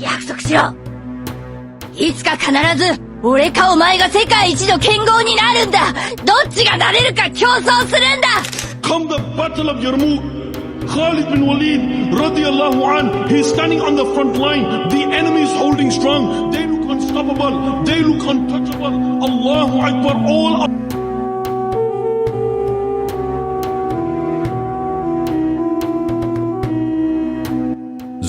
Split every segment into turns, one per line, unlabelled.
約束しろ。いつか必ず俺かお前が世界一の剣豪になるんだ。どっちがなれるか競争するんだ。
Come the battle of Yarmouk. Khalid bin Walid radiyallahu an, he's standing on the front line. The enemy is holding strong. They look unstoppable. They look untouchable. Allahu Akbar. All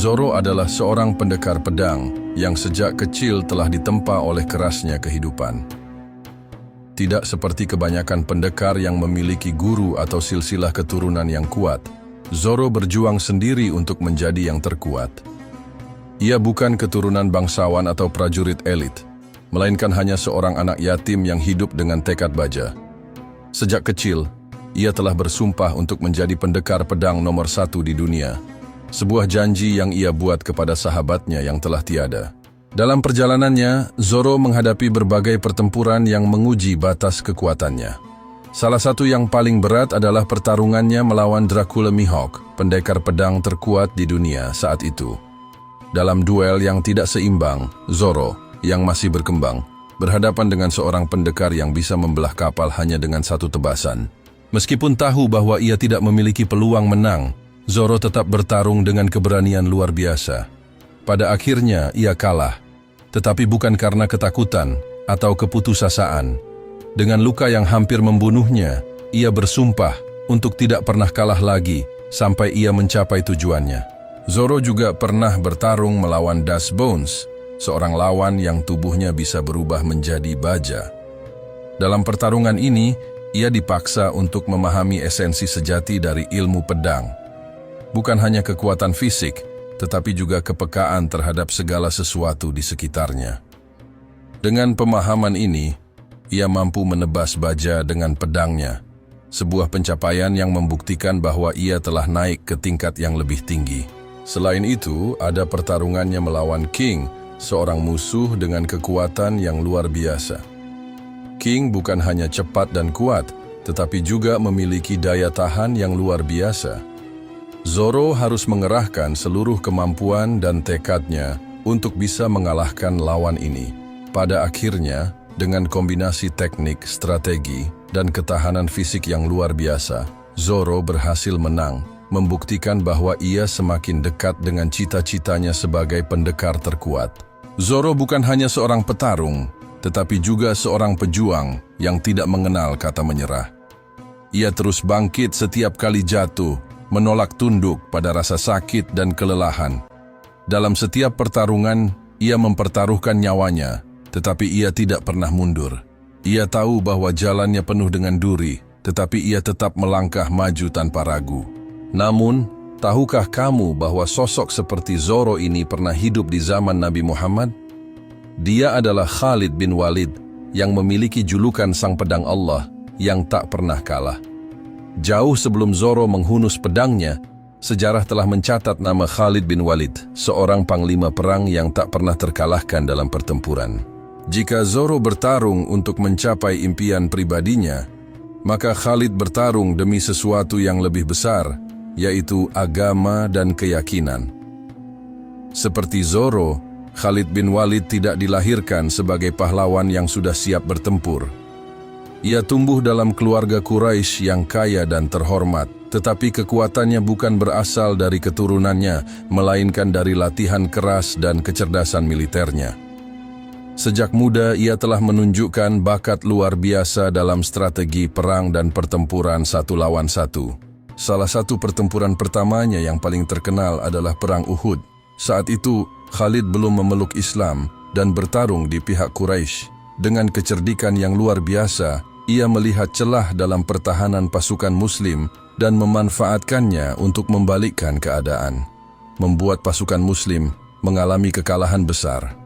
Zoro adalah seorang pendekar pedang yang sejak kecil telah ditempa oleh kerasnya kehidupan. Tidak seperti kebanyakan pendekar yang memiliki guru atau silsilah keturunan yang kuat, Zoro berjuang sendiri untuk menjadi yang terkuat. Ia bukan keturunan bangsawan atau prajurit elit, melainkan hanya seorang anak yatim yang hidup dengan tekad baja. Sejak kecil, ia telah bersumpah untuk menjadi pendekar pedang nomor 1 di dunia. Sebuah janji yang ia buat kepada sahabatnya yang telah tiada. Dalam perjalanannya, Zoro menghadapi berbagai pertempuran yang menguji batas kekuatannya. Salah satu yang paling berat adalah pertarungannya melawan Dracula Mihawk, pendekar pedang terkuat di dunia saat itu. Dalam duel yang tidak seimbang, Zoro, yang masih berkembang, berhadapan dengan seorang pendekar yang bisa membelah kapal hanya dengan satu tebasan. Meskipun tahu bahwa ia tidak memiliki peluang menang, Zoro tetap bertarung dengan keberanian luar biasa. Pada akhirnya ia kalah, tetapi bukan karena ketakutan atau keputusasaan. Dengan luka yang hampir membunuhnya, ia bersumpah untuk tidak pernah kalah lagi sampai ia mencapai tujuannya. Zoro juga pernah bertarung melawan Dust Bones, seorang lawan yang tubuhnya bisa berubah menjadi baja. Dalam pertarungan ini, ia dipaksa untuk memahami esensi sejati dari ilmu pedang. Bukan hanya kekuatan fisik, tetapi juga kepekaan terhadap segala sesuatu di sekitarnya. Dengan pemahaman ini, ia mampu menebas baja dengan pedangnya, sebuah pencapaian yang membuktikan bahwa ia telah naik ke tingkat yang lebih tinggi. Selain itu, ada pertarungannya melawan King, seorang musuh dengan kekuatan yang luar biasa. King bukan hanya cepat dan kuat, tetapi juga memiliki daya tahan yang luar biasa. Zoro harus mengerahkan seluruh kemampuan dan tekadnya untuk bisa mengalahkan lawan ini. Pada akhirnya, dengan kombinasi teknik, strategi, dan ketahanan fisik yang luar biasa, Zoro berhasil menang, membuktikan bahwa ia semakin dekat dengan cita-citanya sebagai pendekar terkuat. Zoro bukan hanya seorang petarung, tetapi juga seorang pejuang yang tidak mengenal kata menyerah. Ia terus bangkit setiap kali jatuh, menolak tunduk pada rasa sakit dan kelelahan. Dalam setiap pertarungan, ia mempertaruhkan nyawanya, tetapi ia tidak pernah mundur. Ia tahu bahwa jalannya penuh dengan duri, tetapi ia tetap melangkah maju tanpa ragu. Namun, tahukah kamu bahwa sosok seperti Zoro ini pernah hidup di zaman Nabi Muhammad? Dia adalah Khalid bin Walid, yang memiliki julukan Sang Pedang Allah, yang tak pernah kalah. Jauh sebelum Zoro menghunus pedangnya, sejarah telah mencatat nama Khalid bin Walid, seorang panglima perang yang tak pernah terkalahkan dalam pertempuran. Jika Zoro bertarung untuk mencapai impian pribadinya, maka Khalid bertarung demi sesuatu yang lebih besar, yaitu agama dan keyakinan. Seperti Zoro, Khalid bin Walid tidak dilahirkan sebagai pahlawan yang sudah siap bertempur. Ia tumbuh dalam keluarga Quraisy yang kaya dan terhormat, tetapi kekuatannya bukan berasal dari keturunannya, melainkan dari latihan keras dan kecerdasan militernya. Sejak muda, ia telah menunjukkan bakat luar biasa dalam strategi perang dan pertempuran satu lawan satu. Salah satu pertempuran pertamanya yang paling terkenal adalah Perang Uhud. Saat itu, Khalid belum memeluk Islam dan bertarung di pihak Quraisy. Dengan kecerdikan yang luar biasa, ia melihat celah dalam pertahanan pasukan Muslim dan memanfaatkannya untuk membalikkan keadaan, membuat pasukan Muslim mengalami kekalahan besar.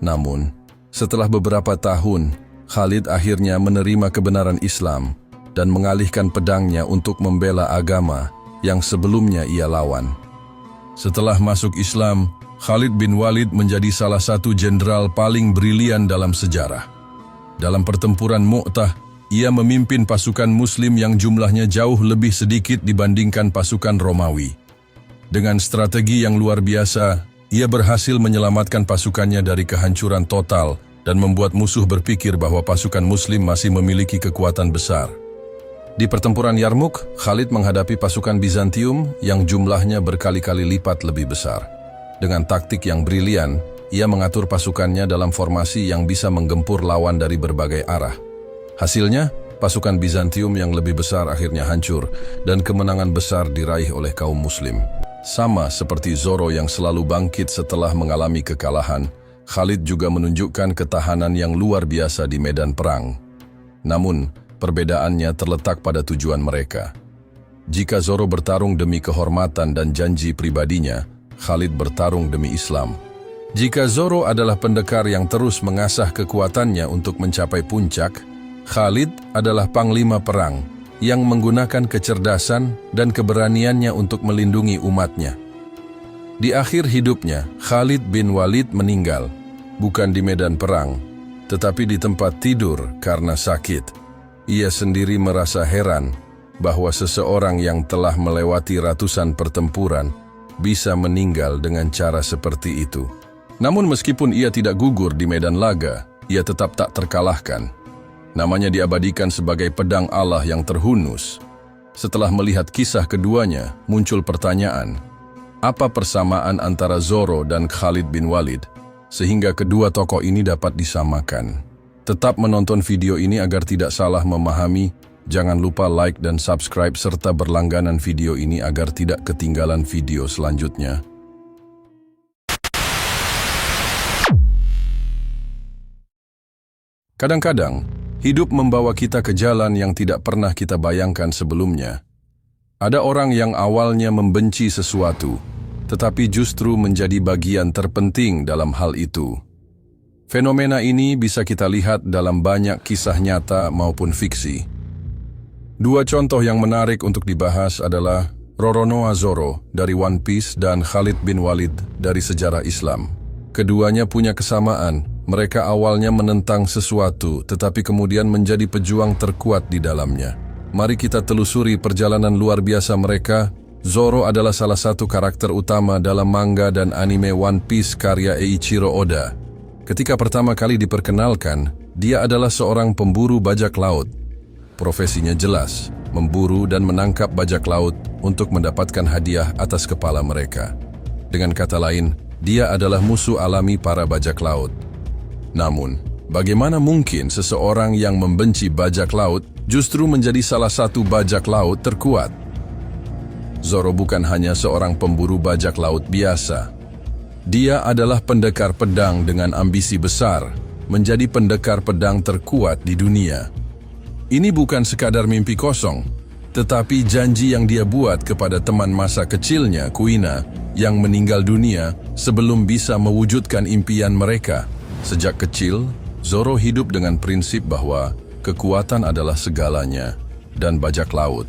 Namun, setelah beberapa tahun, Khalid akhirnya menerima kebenaran Islam dan mengalihkan pedangnya untuk membela agama yang sebelumnya ia lawan. Setelah masuk Islam, Khalid bin Walid menjadi salah satu jenderal paling brilian dalam sejarah. Dalam pertempuran Mu'tah, ia memimpin pasukan Muslim yang jumlahnya jauh lebih sedikit dibandingkan pasukan Romawi. Dengan strategi yang luar biasa, Ia berhasil menyelamatkan pasukannya dari kehancuran total dan membuat musuh berpikir bahwa pasukan Muslim masih memiliki kekuatan besar. Di pertempuran Yarmuk, Khalid menghadapi pasukan Bizantium yang jumlahnya berkali-kali lipat lebih besar. Dengan taktik yang brilian, ia mengatur pasukannya dalam formasi yang bisa menggempur lawan dari berbagai arah. Hasilnya, pasukan Bizantium yang lebih besar akhirnya hancur dan kemenangan besar diraih oleh kaum Muslim. Sama seperti Zoro yang selalu bangkit setelah mengalami kekalahan, Khalid juga menunjukkan ketahanan yang luar biasa di medan perang. Namun, perbedaannya terletak pada tujuan mereka. Jika Zoro bertarung demi kehormatan dan janji pribadinya, Khalid bertarung demi Islam. Jika Zoro adalah pendekar yang terus mengasah kekuatannya untuk mencapai puncak, Khalid adalah panglima perang yang menggunakan kecerdasan dan keberaniannya untuk melindungi umatnya. Di akhir hidupnya, Khalid bin Walid meninggal, bukan di medan perang, tetapi di tempat tidur karena sakit. Ia sendiri merasa heran bahwa seseorang yang telah melewati ratusan pertempuran bisa meninggal dengan cara seperti itu. Namun meskipun ia tidak gugur di medan laga, ia tetap tak terkalahkan. Namanya diabadikan sebagai pedang Allah yang terhunus. Setelah melihat kisah keduanya, muncul pertanyaan, apa persamaan antara Zoro dan Khalid bin Walid, sehingga kedua tokoh ini dapat disamakan? Tetap menonton video ini agar tidak salah memahami. Jangan lupa like dan subscribe serta berlangganan video ini agar tidak ketinggalan video selanjutnya. Kadang-kadang, hidup membawa kita ke jalan yang tidak pernah kita bayangkan sebelumnya. Ada orang yang awalnya membenci sesuatu, tetapi justru menjadi bagian terpenting dalam hal itu. Fenomena ini bisa kita lihat dalam banyak kisah nyata maupun fiksi. Dua contoh yang menarik untuk dibahas adalah Roronoa Zoro dari One Piece dan Khalid bin Walid dari sejarah Islam. Keduanya punya kesamaan. Mereka awalnya menentang sesuatu, tetapi kemudian menjadi pejuang terkuat di dalamnya. Mari kita telusuri perjalanan luar biasa mereka. Zoro adalah salah satu karakter utama dalam manga dan anime One Piece karya Eiichiro Oda. Ketika pertama kali diperkenalkan, dia adalah seorang pemburu bajak laut. Profesinya jelas, memburu dan menangkap bajak laut untuk mendapatkan hadiah atas kepala mereka. Dengan kata lain, dia adalah musuh alami para bajak laut. Namun, bagaimana mungkin seseorang yang membenci bajak laut justru menjadi salah satu bajak laut terkuat? Zoro bukan hanya seorang pemburu bajak laut biasa. Dia adalah pendekar pedang dengan ambisi besar, menjadi pendekar pedang terkuat di dunia. Ini bukan sekadar mimpi kosong, tetapi janji yang dia buat kepada teman masa kecilnya, Kuina, yang meninggal dunia sebelum bisa mewujudkan impian mereka. Sejak kecil, Zoro hidup dengan prinsip bahwa kekuatan adalah segalanya, dan bajak laut,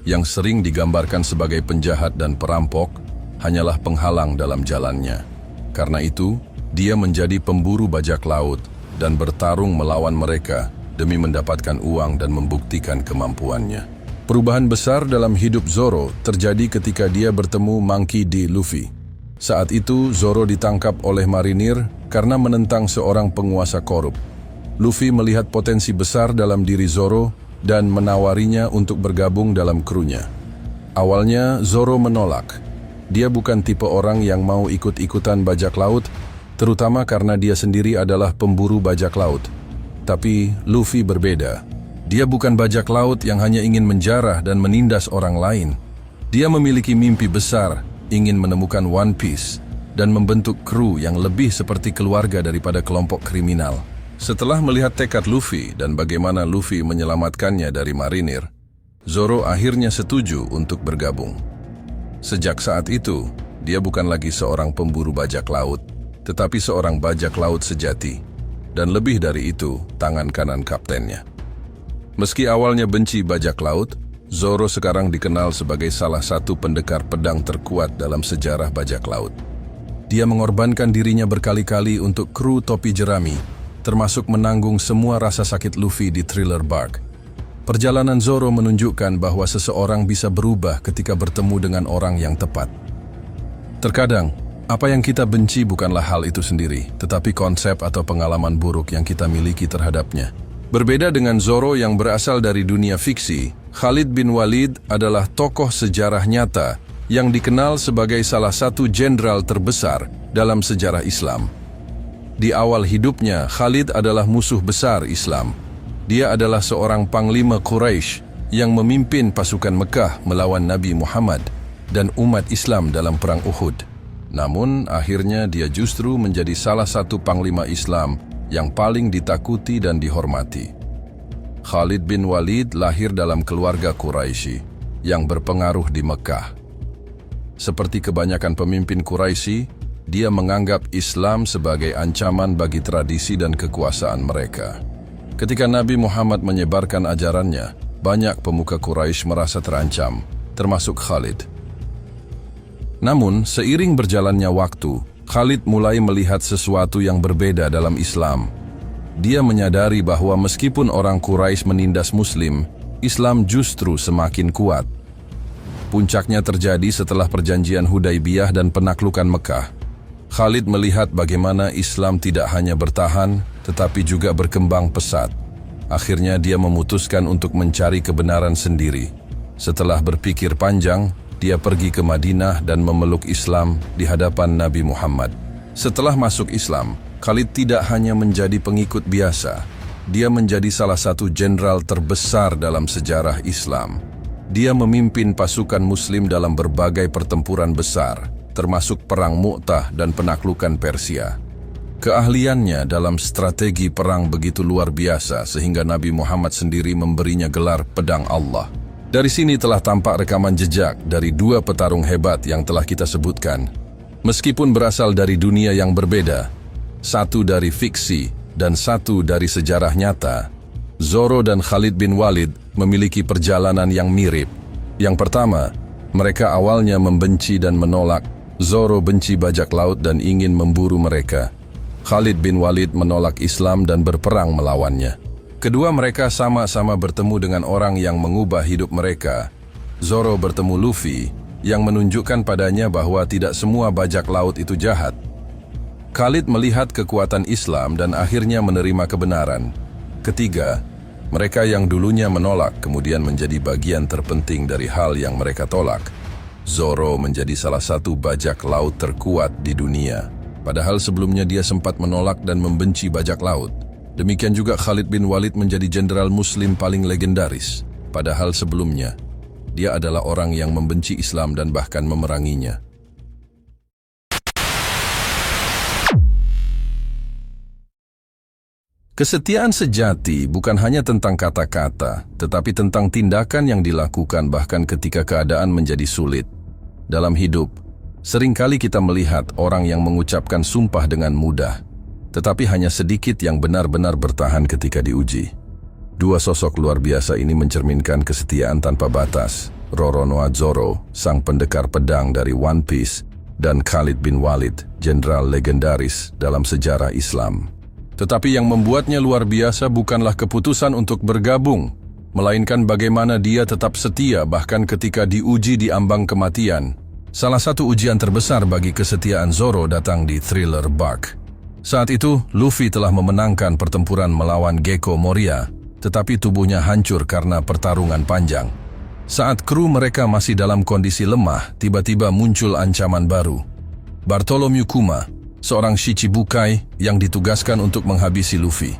yang sering digambarkan sebagai penjahat dan perampok, hanyalah penghalang dalam jalannya. Karena itu, dia menjadi pemburu bajak laut dan bertarung melawan mereka demi mendapatkan uang dan membuktikan kemampuannya. Perubahan besar dalam hidup Zoro terjadi ketika dia bertemu Monkey D. Luffy. Saat itu, Zoro ditangkap oleh marinir karena menentang seorang penguasa korup. Luffy melihat potensi besar dalam diri Zoro dan menawarinya untuk bergabung dalam krunya. Awalnya, Zoro menolak. Dia bukan tipe orang yang mau ikut-ikutan bajak laut, terutama karena dia sendiri adalah pemburu bajak laut. Tapi Luffy berbeda. Dia bukan bajak laut yang hanya ingin menjarah dan menindas orang lain. Dia memiliki mimpi besar, ingin menemukan One Piece, dan membentuk kru yang lebih seperti keluarga daripada kelompok kriminal. Setelah melihat tekad Luffy dan bagaimana Luffy menyelamatkannya dari marinir, Zoro akhirnya setuju untuk bergabung. Sejak saat itu, dia bukan lagi seorang pemburu bajak laut, tetapi seorang bajak laut sejati, dan lebih dari itu, tangan kanan kaptennya. Meski awalnya benci bajak laut, Zoro sekarang dikenal sebagai salah satu pendekar pedang terkuat dalam sejarah bajak laut. Dia mengorbankan dirinya berkali-kali untuk kru topi jerami, termasuk menanggung semua rasa sakit Luffy di Thriller Bark. Perjalanan Zoro menunjukkan bahwa seseorang bisa berubah ketika bertemu dengan orang yang tepat. Terkadang, Apa yang kita benci bukanlah hal itu sendiri, tetapi konsep atau pengalaman buruk yang kita miliki terhadapnya. Berbeda dengan Zoro yang berasal dari dunia fiksi, Khalid bin Walid adalah tokoh sejarah nyata yang dikenal sebagai salah satu jenderal terbesar dalam sejarah Islam. Di awal hidupnya, Khalid adalah musuh besar Islam. Dia adalah seorang panglima Quraisy yang memimpin pasukan Mekah melawan Nabi Muhammad dan umat Islam dalam Perang Uhud. Namun, akhirnya dia justru menjadi salah satu panglima Islam yang paling ditakuti dan dihormati. Khalid bin Walid lahir dalam keluarga Quraisy yang berpengaruh di Mekah. Seperti kebanyakan pemimpin Quraisy, dia menganggap Islam sebagai ancaman bagi tradisi dan kekuasaan mereka. Ketika Nabi Muhammad menyebarkan ajarannya, banyak pemuka Quraisy merasa terancam, termasuk Khalid. Namun, seiring berjalannya waktu, Khalid mulai melihat sesuatu yang berbeda dalam Islam. Dia menyadari bahwa meskipun orang Quraisy menindas Muslim, Islam justru semakin kuat. Puncaknya terjadi setelah perjanjian Hudaibiyah dan penaklukan Mekah. Khalid melihat bagaimana Islam tidak hanya bertahan, tetapi juga berkembang pesat. Akhirnya dia memutuskan untuk mencari kebenaran sendiri. Setelah berpikir panjang, dia pergi ke Madinah dan memeluk Islam di hadapan Nabi Muhammad. Setelah masuk Islam, Khalid tidak hanya menjadi pengikut biasa. Dia menjadi salah satu jenderal terbesar dalam sejarah Islam. Dia memimpin pasukan Muslim dalam berbagai pertempuran besar, termasuk Perang Mu'tah dan penaklukan Persia. Keahliannya dalam strategi perang begitu luar biasa sehingga Nabi Muhammad sendiri memberinya gelar Pedang Allah. Dari sini telah tampak rekaman jejak dari dua petarung hebat yang telah kita sebutkan. Meskipun berasal dari dunia yang berbeda, satu dari fiksi dan satu dari sejarah nyata, Zoro dan Khalid bin Walid memiliki perjalanan yang mirip. Yang pertama, mereka awalnya membenci dan menolak. Zoro benci bajak laut dan ingin memburu mereka. Khalid bin Walid menolak Islam dan berperang melawannya. Kedua mereka sama-sama bertemu dengan orang yang mengubah hidup mereka. Zoro bertemu Luffy, yang menunjukkan padanya bahwa tidak semua bajak laut itu jahat. Khalid melihat kekuatan Islam dan akhirnya menerima kebenaran. Ketiga, mereka yang dulunya menolak kemudian menjadi bagian terpenting dari hal yang mereka tolak. Zoro menjadi salah satu bajak laut terkuat di dunia, padahal sebelumnya dia sempat menolak dan membenci bajak laut. Demikian juga Khalid bin Walid menjadi jenderal Muslim paling legendaris, padahal sebelumnya dia adalah orang yang membenci Islam dan bahkan memeranginya. Kesetiaan sejati bukan hanya tentang kata-kata, tetapi tentang tindakan yang dilakukan bahkan ketika keadaan menjadi sulit. Dalam hidup, seringkali kita melihat orang yang mengucapkan sumpah dengan mudah, tetapi hanya sedikit yang benar-benar bertahan ketika diuji. Dua sosok luar biasa ini mencerminkan kesetiaan tanpa batas. Roronoa Zoro, sang pendekar pedang dari One Piece, dan Khalid bin Walid, jenderal legendaris dalam sejarah Islam. Tetapi yang membuatnya luar biasa bukanlah keputusan untuk bergabung, melainkan bagaimana dia tetap setia bahkan ketika diuji di ambang kematian. Salah satu ujian terbesar bagi kesetiaan Zoro datang di Thriller Bark. Saat itu, Luffy telah memenangkan pertempuran melawan Gecko Moria, tetapi tubuhnya hancur karena pertarungan panjang. Saat kru mereka masih dalam kondisi lemah, tiba-tiba muncul ancaman baru. Bartholomew Kuma, seorang Shichibukai yang ditugaskan untuk menghabisi Luffy.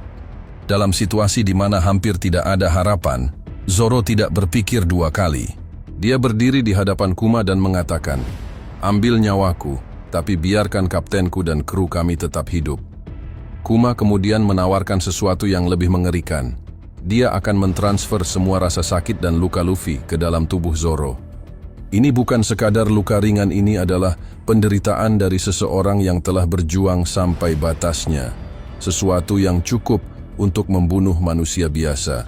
Dalam situasi di mana hampir tidak ada harapan, Zoro tidak berpikir dua kali. Dia berdiri di hadapan Kuma dan mengatakan, "Ambil nyawaku, tapi biarkan kaptenku dan kru kami tetap hidup." Kuma kemudian menawarkan sesuatu yang lebih mengerikan. Dia akan mentransfer semua rasa sakit dan luka Luffy ke dalam tubuh Zoro. Ini bukan sekadar luka ringan, ini adalah penderitaan dari seseorang yang telah berjuang sampai batasnya. Sesuatu yang cukup untuk membunuh manusia biasa.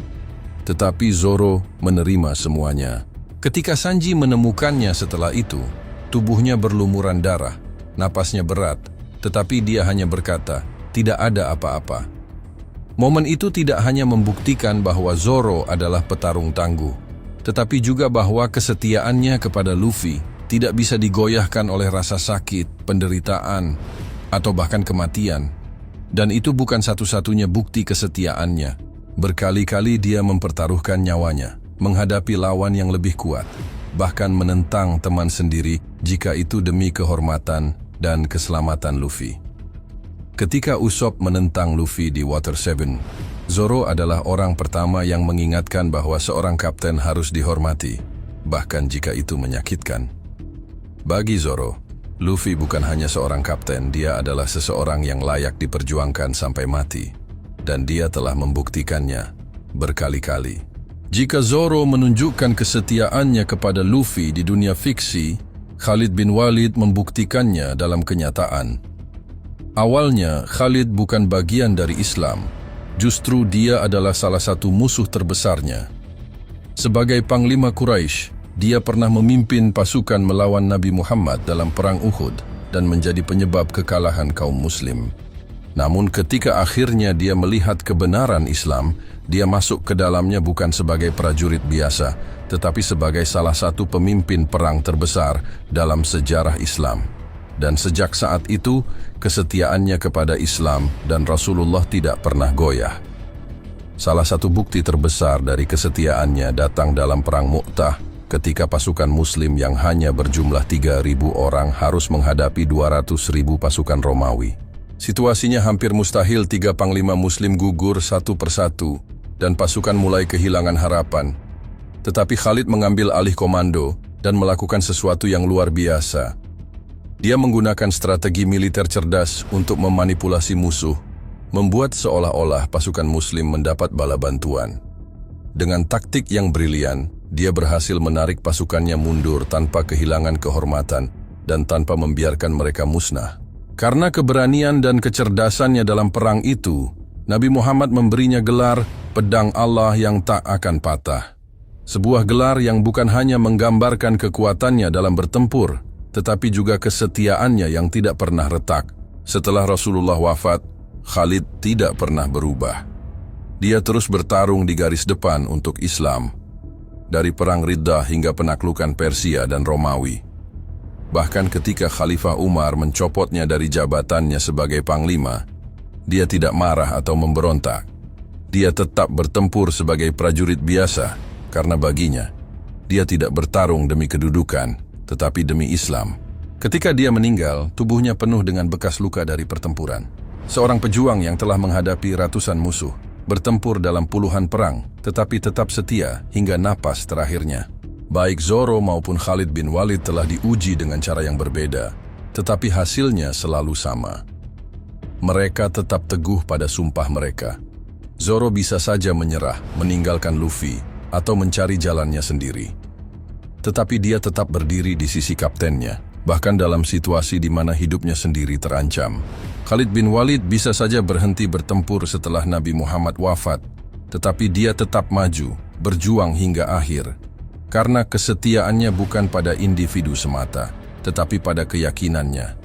Tetapi Zoro menerima semuanya. Ketika Sanji menemukannya setelah itu, tubuhnya berlumuran darah. Napasnya berat, tetapi dia hanya berkata, "Tidak ada apa-apa." Momen itu tidak hanya membuktikan bahwa Zoro adalah petarung tangguh, tetapi juga bahwa kesetiaannya kepada Luffy tidak bisa digoyahkan oleh rasa sakit, penderitaan, atau bahkan kematian. Dan itu bukan satu-satunya bukti kesetiaannya. Berkali-kali dia mempertaruhkan nyawanya, menghadapi lawan yang lebih kuat, bahkan menentang teman sendiri jika itu demi kehormatan dan keselamatan Luffy. Ketika Usopp menentang Luffy di Water 7, Zoro adalah orang pertama yang mengingatkan bahwa seorang kapten harus dihormati, bahkan jika itu menyakitkan. Bagi Zoro, Luffy bukan hanya seorang kapten, dia adalah seseorang yang layak diperjuangkan sampai mati. Dan dia telah membuktikannya berkali-kali. Jika Zoro menunjukkan kesetiaannya kepada Luffy di dunia fiksi, Khalid bin Walid membuktikannya dalam kenyataan. Awalnya, Khalid bukan bagian dari Islam. Justru dia adalah salah satu musuh terbesarnya. Sebagai Panglima Quraisy, dia pernah memimpin pasukan melawan Nabi Muhammad dalam Perang Uhud dan menjadi penyebab kekalahan kaum muslim. Namun ketika akhirnya dia melihat kebenaran Islam, dia masuk ke dalamnya bukan sebagai prajurit biasa, tetapi sebagai salah satu pemimpin perang terbesar dalam sejarah Islam. Dan sejak saat itu, kesetiaannya kepada Islam dan Rasulullah tidak pernah goyah. Salah satu bukti terbesar dari kesetiaannya datang dalam Perang Mu'tah, ketika pasukan Muslim yang hanya berjumlah 3.000 orang harus menghadapi 200.000 pasukan Romawi. Situasinya hampir mustahil, 3 panglima Muslim gugur satu persatu, dan pasukan mulai kehilangan harapan. Tetapi Khalid mengambil alih komando dan melakukan sesuatu yang luar biasa. Dia menggunakan strategi militer cerdas untuk memanipulasi musuh, membuat seolah-olah pasukan Muslim mendapat bala bantuan. Dengan taktik yang brilian, dia berhasil menarik pasukannya mundur tanpa kehilangan kehormatan dan tanpa membiarkan mereka musnah. Karena keberanian dan kecerdasannya dalam perang itu, Nabi Muhammad memberinya gelar Pedang Allah yang tak akan patah. Sebuah gelar yang bukan hanya menggambarkan kekuatannya dalam bertempur, tetapi juga kesetiaannya yang tidak pernah retak. Setelah Rasulullah wafat, Khalid tidak pernah berubah. Dia terus bertarung di garis depan untuk Islam, dari Perang Riddah hingga penaklukan Persia dan Romawi. Bahkan ketika Khalifah Umar mencopotnya dari jabatannya sebagai panglima, dia tidak marah atau memberontak. Dia tetap bertempur sebagai prajurit biasa, karena baginya, dia tidak bertarung demi kedudukan, tetapi demi Islam. Ketika dia meninggal, tubuhnya penuh dengan bekas luka dari pertempuran. Seorang pejuang yang telah menghadapi ratusan musuh, bertempur dalam puluhan perang, tetapi tetap setia hingga napas terakhirnya. Baik Zoro maupun Khalid bin Walid telah diuji dengan cara yang berbeda, tetapi hasilnya selalu sama. Mereka tetap teguh pada sumpah mereka. Zoro bisa saja menyerah, meninggalkan Luffy, atau mencari jalannya sendiri. Tetapi dia tetap berdiri di sisi kaptennya, bahkan dalam situasi di mana hidupnya sendiri terancam. Khalid bin Walid bisa saja berhenti bertempur setelah Nabi Muhammad wafat, tetapi dia tetap maju, berjuang hingga akhir. Karena kesetiaannya bukan pada individu semata, tetapi pada keyakinannya.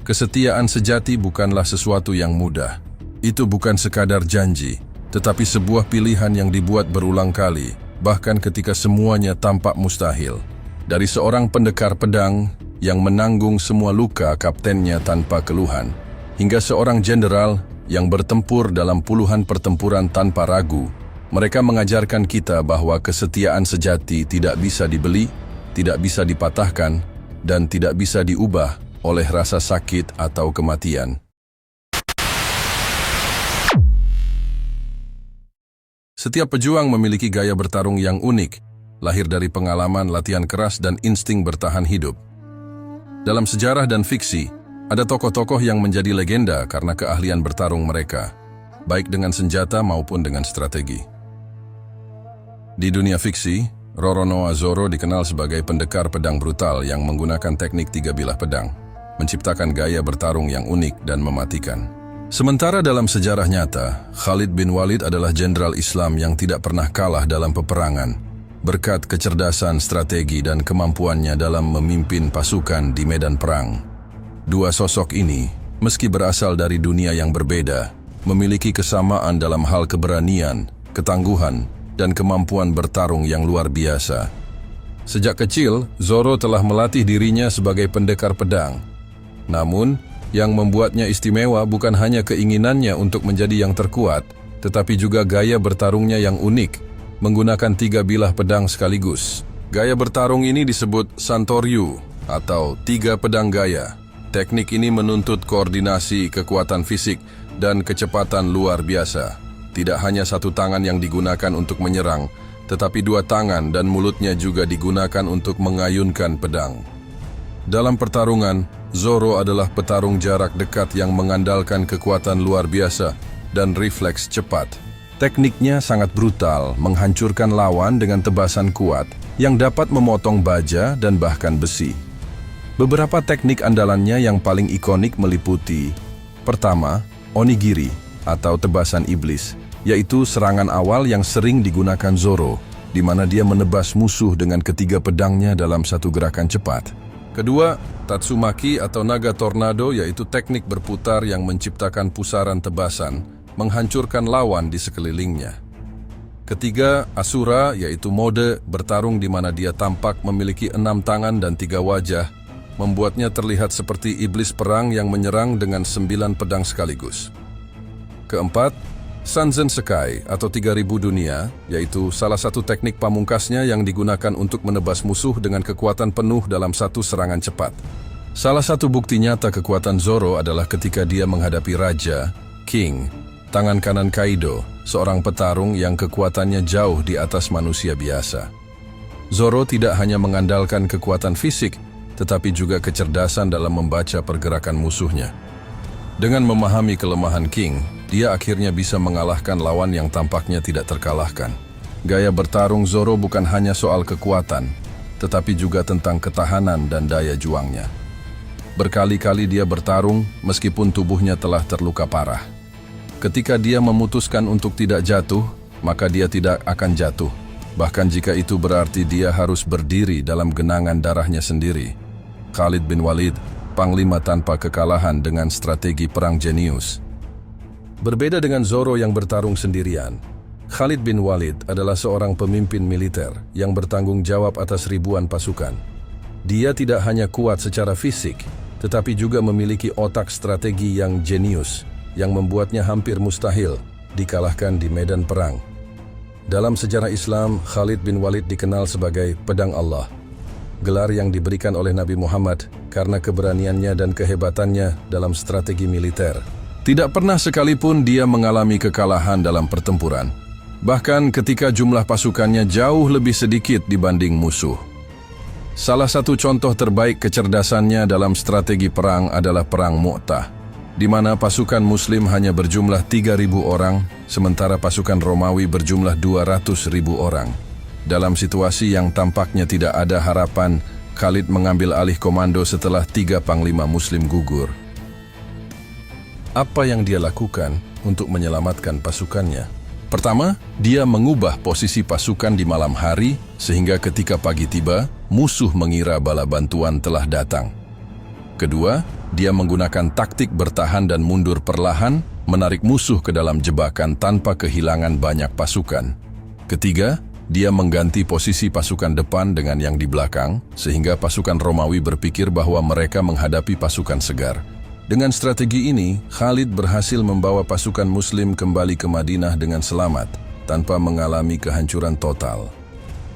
Kesetiaan sejati bukanlah sesuatu yang mudah. Itu bukan sekadar janji, tetapi sebuah pilihan yang dibuat berulang kali, bahkan ketika semuanya tampak mustahil. Dari seorang pendekar pedang yang menanggung semua luka kaptennya tanpa keluhan, hingga seorang jenderal yang bertempur dalam puluhan pertempuran tanpa ragu, mereka mengajarkan kita bahwa kesetiaan sejati tidak bisa dibeli, tidak bisa dipatahkan, dan tidak bisa diubah oleh rasa sakit atau kematian. Setiap pejuang memiliki gaya bertarung yang unik, lahir dari pengalaman, latihan keras, dan insting bertahan hidup. Dalam sejarah dan fiksi, ada tokoh-tokoh yang menjadi legenda karena keahlian bertarung mereka, baik dengan senjata maupun dengan strategi. Di dunia fiksi, Roronoa Zoro dikenal sebagai pendekar pedang brutal yang menggunakan teknik 3 bilah pedang, menciptakan gaya bertarung yang unik dan mematikan. Sementara dalam sejarah nyata, Khalid bin Walid adalah jenderal Islam yang tidak pernah kalah dalam peperangan, berkat kecerdasan, strategi, dan kemampuannya dalam memimpin pasukan di medan perang. Dua sosok ini, meski berasal dari dunia yang berbeda, memiliki kesamaan dalam hal keberanian, ketangguhan, dan kemampuan bertarung yang luar biasa. Sejak kecil, Zoro telah melatih dirinya sebagai pendekar pedang. Namun, yang membuatnya istimewa bukan hanya keinginannya untuk menjadi yang terkuat, tetapi juga gaya bertarungnya yang unik, menggunakan 3 bilah pedang sekaligus. Gaya bertarung ini disebut Santoryu atau 3 pedang gaya. Teknik ini menuntut koordinasi, kekuatan fisik, dan kecepatan luar biasa. Tidak hanya satu tangan yang digunakan untuk menyerang, tetapi 2 tangan dan mulutnya juga digunakan untuk mengayunkan pedang. Dalam pertarungan, Zoro adalah petarung jarak dekat yang mengandalkan kekuatan luar biasa dan refleks cepat. Tekniknya sangat brutal, menghancurkan lawan dengan tebasan kuat yang dapat memotong baja dan bahkan besi. Beberapa teknik andalannya yang paling ikonik meliputi: pertama, onigiri atau tebasan iblis, yaitu serangan awal yang sering digunakan Zoro, di mana dia menebas musuh dengan ketiga pedangnya dalam satu gerakan cepat. Kedua, tatsumaki atau naga tornado, yaitu teknik berputar yang menciptakan pusaran tebasan, menghancurkan lawan di sekelilingnya. Ketiga, asura, yaitu mode bertarung di mana dia tampak memiliki 6 tangan dan 3 wajah, membuatnya terlihat seperti iblis perang yang menyerang dengan 9 pedang sekaligus. Keempat, Sanzen Sekai atau 3000 dunia, yaitu salah satu teknik pamungkasnya yang digunakan untuk menebas musuh dengan kekuatan penuh dalam satu serangan cepat. Salah satu bukti nyata kekuatan Zoro adalah ketika dia menghadapi Raja, King, tangan kanan Kaido, seorang petarung yang kekuatannya jauh di atas manusia biasa. Zoro tidak hanya mengandalkan kekuatan fisik, tetapi juga kecerdasan dalam membaca pergerakan musuhnya. Dengan memahami kelemahan King, dia akhirnya bisa mengalahkan lawan yang tampaknya tidak terkalahkan. Gaya bertarung Zoro bukan hanya soal kekuatan, tetapi juga tentang ketahanan dan daya juangnya. Berkali-kali dia bertarung meskipun tubuhnya telah terluka parah. Ketika dia memutuskan untuk tidak jatuh, maka dia tidak akan jatuh. Bahkan jika itu berarti dia harus berdiri dalam genangan darahnya sendiri. Khalid bin Walid, panglima tanpa kekalahan dengan strategi perang jenius. Berbeda dengan Zoro yang bertarung sendirian, Khalid bin Walid adalah seorang pemimpin militer yang bertanggung jawab atas ribuan pasukan. Dia tidak hanya kuat secara fisik, tetapi juga memiliki otak strategi yang jenius, yang membuatnya hampir mustahil dikalahkan di medan perang. Dalam sejarah Islam, Khalid bin Walid dikenal sebagai Pedang Allah, gelar yang diberikan oleh Nabi Muhammad karena keberaniannya dan kehebatannya dalam strategi militer. Tidak pernah sekalipun dia mengalami kekalahan dalam pertempuran, bahkan ketika jumlah pasukannya jauh lebih sedikit dibanding musuh. Salah satu contoh terbaik kecerdasannya dalam strategi perang adalah Perang Mu'tah, di mana pasukan Muslim hanya berjumlah 3.000 orang, sementara pasukan Romawi berjumlah 200.000 orang. Dalam situasi yang tampaknya tidak ada harapan, Khalid mengambil alih komando setelah 3 panglima Muslim gugur. Apa yang dia lakukan untuk menyelamatkan pasukannya? Pertama, dia mengubah posisi pasukan di malam hari sehingga ketika pagi tiba, musuh mengira bala bantuan telah datang. Kedua, dia menggunakan taktik bertahan dan mundur perlahan, menarik musuh ke dalam jebakan tanpa kehilangan banyak pasukan. Ketiga, dia mengganti posisi pasukan depan dengan yang di belakang, sehingga pasukan Romawi berpikir bahwa mereka menghadapi pasukan segar. Dengan strategi ini, Khalid berhasil membawa pasukan Muslim kembali ke Madinah dengan selamat, tanpa mengalami kehancuran total.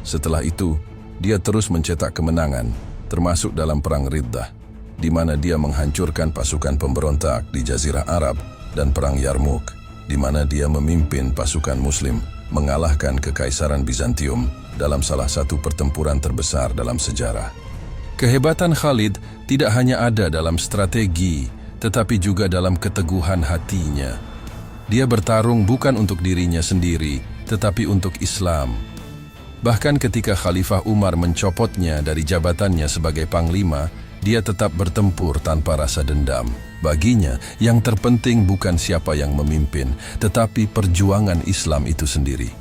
Setelah itu, dia terus mencetak kemenangan, termasuk dalam Perang Riddah, di mana dia menghancurkan pasukan pemberontak di Jazirah Arab, dan Perang Yarmouk, di mana dia memimpin pasukan Muslim mengalahkan Kekaisaran Bizantium dalam salah satu pertempuran terbesar dalam sejarah. Kehebatan Khalid tidak hanya ada dalam strategi, tetapi juga dalam keteguhan hatinya. Dia bertarung bukan untuk dirinya sendiri, tetapi untuk Islam. Bahkan ketika Khalifah Umar mencopotnya dari jabatannya sebagai panglima, dia tetap bertempur tanpa rasa dendam. Baginya, yang terpenting bukan siapa yang memimpin, tetapi perjuangan Islam itu sendiri.